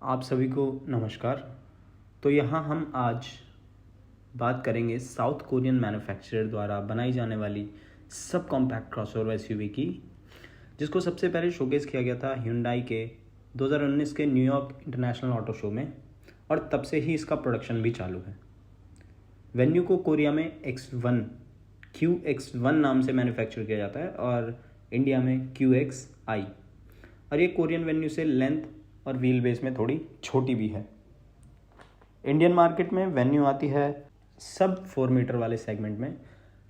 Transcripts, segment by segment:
आप सभी को नमस्कार। तो यहाँ हम आज बात करेंगे साउथ कोरियन मैन्युफैक्चरर द्वारा बनाई जाने वाली सब कॉम्पैक्ट क्रॉसओवर एसयूवी की, जिसको सबसे पहले शोकेस किया गया था Hyundai के 2019 के न्यूयॉर्क इंटरनेशनल ऑटो शो में, और तब से ही इसका प्रोडक्शन भी चालू है। वेन्यू को कोरिया में QX1 नाम से मैन्युफैक्चर किया जाता है और इंडिया में QXI, और ये कोरियन वेन्यू से लेंथ और व्हील बेस में थोड़ी छोटी भी है। इंडियन मार्केट में वेन्यू आती है सब 4 मीटर वाले सेगमेंट में,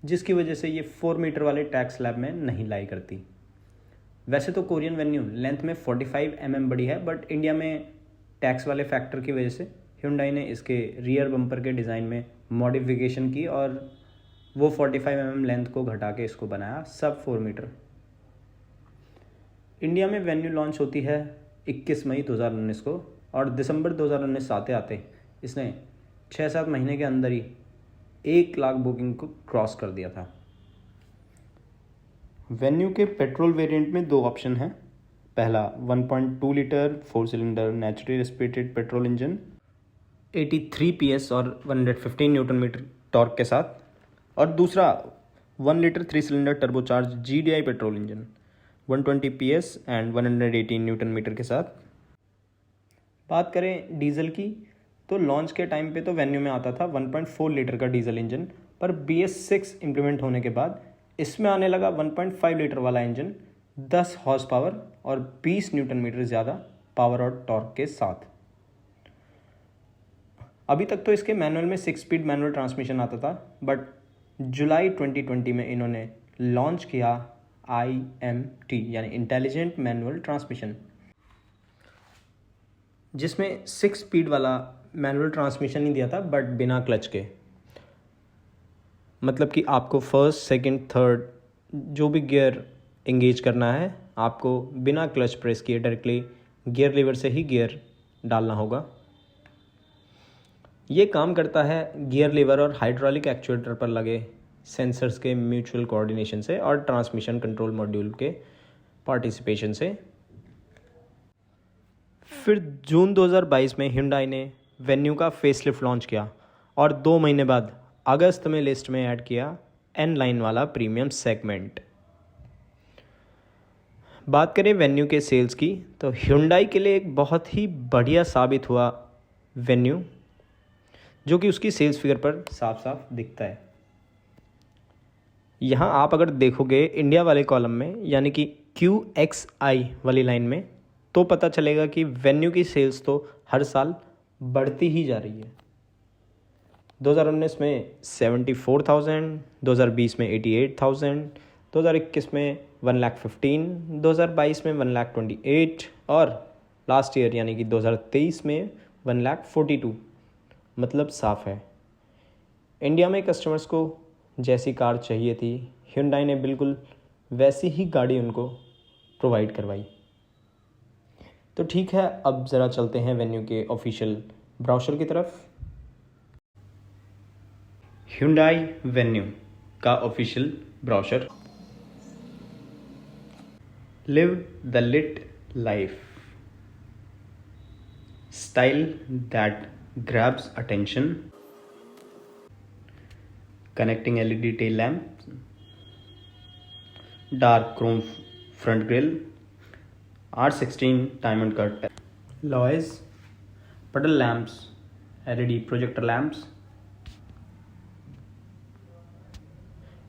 जिसकी वजह से ये 4 मीटर वाले टैग स्लैब में नहीं लाई करती। वैसे तो कोरियन वेन्यू लेंथ में 45 mm बड़ी है, बट इंडिया में टैक्स वाले फैक्टर की वजह से Hyundai ने इसके रियर बम्पर के डिज़ाइन में मॉडिफिकेशन की और वो 45 mm लेंथ को घटा के इसको बनाया सब 4 मीटर। इंडिया में वेन्यू लॉन्च होती है 21 मई 2019 को, और दिसंबर 2019 आते आते इसने 6-7 महीने के अंदर ही 1 लाख बुकिंग को क्रॉस कर दिया था। वेन्यू के पेट्रोल वेरिएंट में 2 ऑप्शन हैं। पहला 1.2 litre 4 cylinder naturally aspirated petrol engine 83 PS और 115 न्यूटन मीटर टॉर्क के साथ, और दूसरा 1 litre 3 cylinder turbocharge GDI petrol engine 120 PS and 118 newton metre के साथ। बात करें डीजल की, तो लॉन्च के टाइम पे तो वेन्यू में आता था 1.4 लीटर का डीजल इंजन, पर BS6 इम्प्लीमेंट होने के बाद इसमें आने लगा 1.5 लीटर वाला इंजन 10 हॉर्स पावर और 20 न्यूटन मीटर ज़्यादा पावर और टॉर्क के साथ। अभी तक तो इसके मैनुअल में 6 स्पीड मैनुअल ट्रांसमिशन आता था, बट जुलाई 2020 में इन्होंने लॉन्च किया IMT यानी इंटेलिजेंट मैनुअल ट्रांसमिशन, जिसमें 6 स्पीड वाला मैनुअल ट्रांसमिशन ही दिया था, बट बिना क्लच के। मतलब कि आपको फर्स्ट सेकंड थर्ड जो भी गियर एंगेज करना है, आपको बिना क्लच प्रेस किए डायरेक्टली गियर लीवर से ही गियर डालना होगा। ये काम करता है गियर लीवर और हाइड्रोलिक एक्चुएटर पर लगे सेंसर्स के म्यूचुअल कोऑर्डिनेशन से और ट्रांसमिशन कंट्रोल मॉड्यूल के पार्टिसिपेशन से। फिर जून 2022 में Hyundai ने वेन्यू का फेसलिफ्ट लॉन्च किया, और 2 महीने बाद अगस्त में लिस्ट में ऐड किया N लाइन वाला प्रीमियम सेगमेंट। बात करें वेन्यू के सेल्स की, तो Hyundai के लिए एक बहुत ही बढ़िया साबित हुआ वेन्यू, जो कि उसकी सेल्स फिगर पर साफ साफ दिखता है। यहाँ आप अगर देखोगे इंडिया वाले कॉलम में, यानी कि QXI वाली लाइन में, तो पता चलेगा कि वेन्यू की सेल्स तो हर साल बढ़ती ही जा रही है। 2019 में 74,000, 2020 में 88,000, 2021 में 1,15,000, 2022 में 1,28,000 और लास्ट ईयर यानी कि 2023 में 1,42,000। मतलब साफ है, इंडिया में कस्टमर्स को जैसी कार चाहिए थी, Hyundai ने बिल्कुल वैसी ही गाड़ी उनको प्रोवाइड करवाई। तो ठीक है, अब ज़रा चलते हैं वेन्यू के ऑफिशियल ब्राउशर की तरफ। Hyundai वेन्यू का official brochure. Live the lit life, style that grabs attention, connecting LED tail lamp, dark chrome front grille, R16 diamond cut alloys, puddle lamps, LED projector lamps,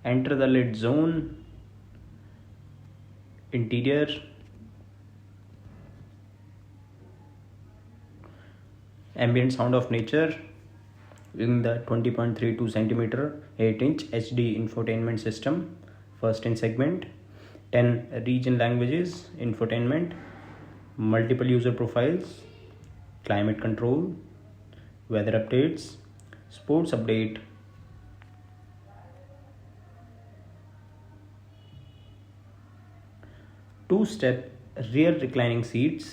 enter the lit zone, interior, ambient sound of nature using the 20.32 centimeter 8-inch HD infotainment system, first in segment, 10 region languages infotainment, multiple user profiles, climate control, weather updates, sports update, two-step rear reclining seats,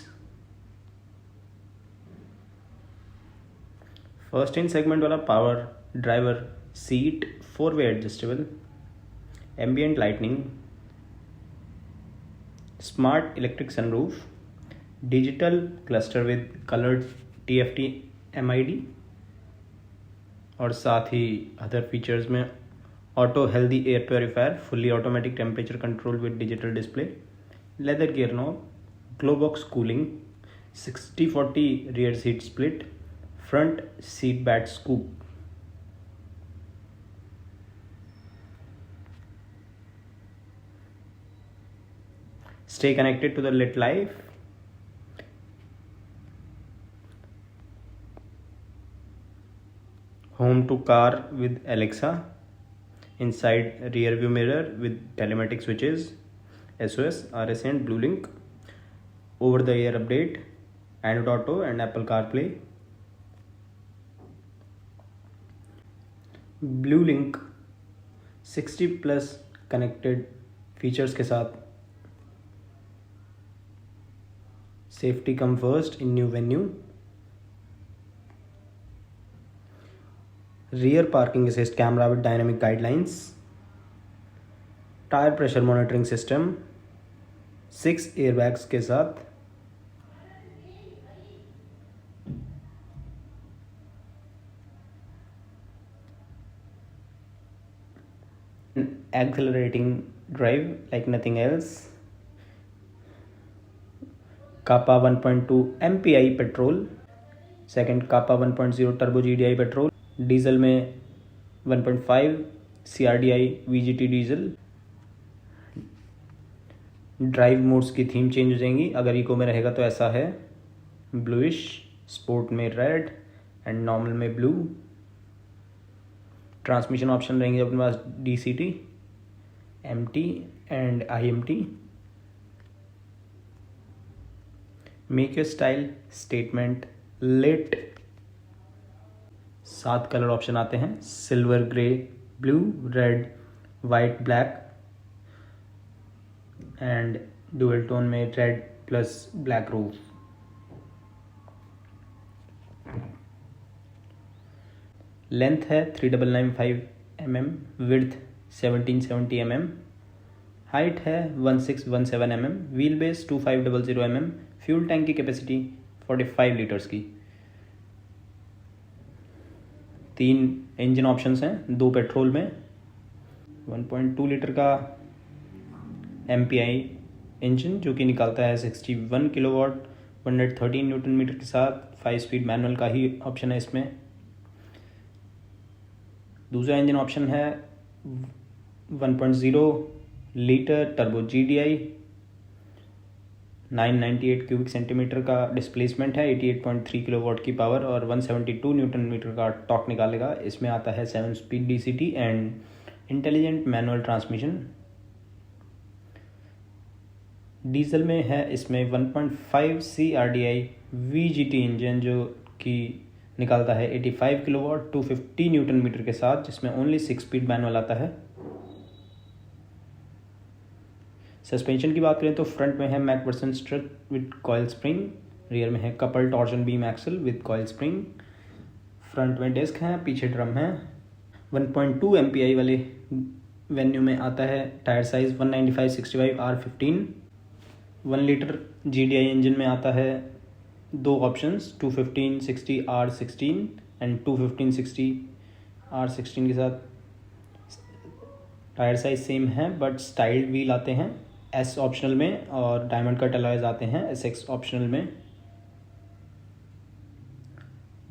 first in segment वाला power driver seat 4-वे adjustable, ambient lightning, smart electric sunroof, digital cluster with coloured TFT MID, और साथ ही other features में auto healthy air purifier, fully automatic temperature control with digital display, leather gear knob, glove box cooling, 60/40 rear seat split, front seat back scoop. Stay connected to the lit life. Home to car with Alexa. Inside rear view mirror with telematic switches, SOS, RSN, Blue Link, over the air update, Android Auto and Apple CarPlay. Blue Link 60 plus connected features के साथ safety come first in new venue. Rear parking assist camera with dynamic guidelines, tyre pressure monitoring system, 6 airbags के साथ, accelerating drive like nothing else, Kappa 1.2 MPI petrol, second Kappa 1.0 turbo GDI petrol, diesel में 1.5 CRDI VGT diesel. Drive modes की theme change हो जाएंगी. अगर eco में रहेगा तो ऐसा है, ब्लूइश, स्पोर्ट में रेड एंड नॉर्मल में ब्लू. ट्रांसमिशन ऑप्शन रहेंगे अपने पास DCT, MT एंड IMT. Make your style statement lit. 7 colour option आते हैं, silver, grey, blue, red, white, black and dual tone में red plus black roof. Length है 3995 mm, विड्थ 1770 mm, हाइट है 1617 mm, wheel base 2500 mm, fuel tank की capacity 45 litres की. 3 engine options हैं, 2 petrol में, 1.2 litre का MPI इंजन जो कि निकालता है 61 किलोवाट, 113 न्यूटन मीटर के साथ. 5 स्पीड मैनुअल का ही ऑप्शन है इसमें. दूसरा इंजन ऑप्शन है 1.0 litre turbo GDI, 998 cubic centimetre का डिस्प्लेसमेंट है, 88.3 किलोवाट की पावर और 172 न्यूटन मीटर का टॉर्क निकालेगा. इसमें आता है 7 speed DCT and intelligent manual transmission. Diesel में है इसमें 1.5 CRDI VGT इंजन जो कि निकालता है 85 किलोवाट, 250 न्यूटन मीटर के साथ, जिसमें ओनली 6 स्पीड मैनुअल आता है. सस्पेंशन की बात करें तो फ्रंट में है McPherson strut with coil spring, rear में है couple torsion beam axle with coil spring. Front में डिस्क है, पीछे ड्रम है. 1.2 MPI वाले वेन्यू में आता है tyre size 195/65 R15. 1 litre GDI engine में आता है 2 ऑप्शंस, 215/60 R16 एंड 215/60 R16 के साथ. टायर साइज सेम है बट स्टाइल्ड व्हील आते हैं S ऑप्शनल में, और डायमंड कट अलॉयज आते हैं SX ऑप्शनल में.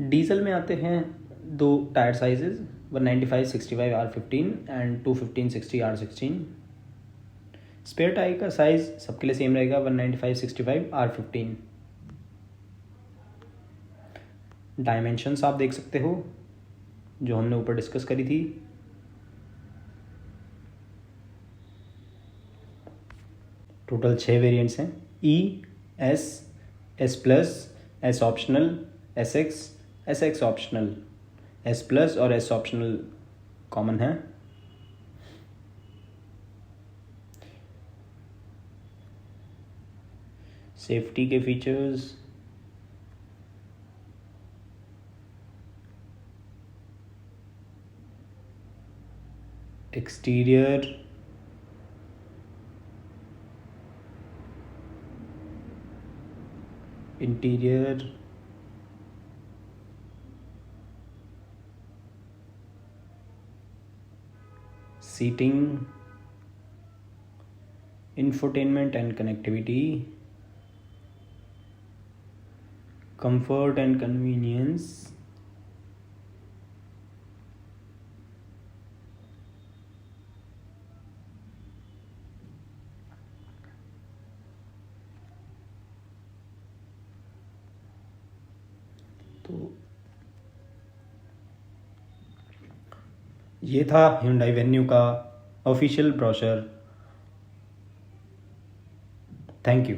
डीजल में आते हैं 2 tyre sizes, 195/65 R15 and 215/60 R16. Spare tyre का साइज सबके लिए सेम रहेगा, 195/65 R15. डायमेंशंस आप देख सकते हो जो हमने ऊपर डिस्कस करी थी. टोटल 6 वेरिएंट्स हैं, E, S, S plus, S optional, SX, SX optional. S plus और S ऑप्शनल कॉमन है. सेफ्टी के features, exterior, interior seating, infotainment and connectivity, comfort and convenience, तो ये था Hyundai Venue का ऑफिशियल ब्रोशर। Thank you.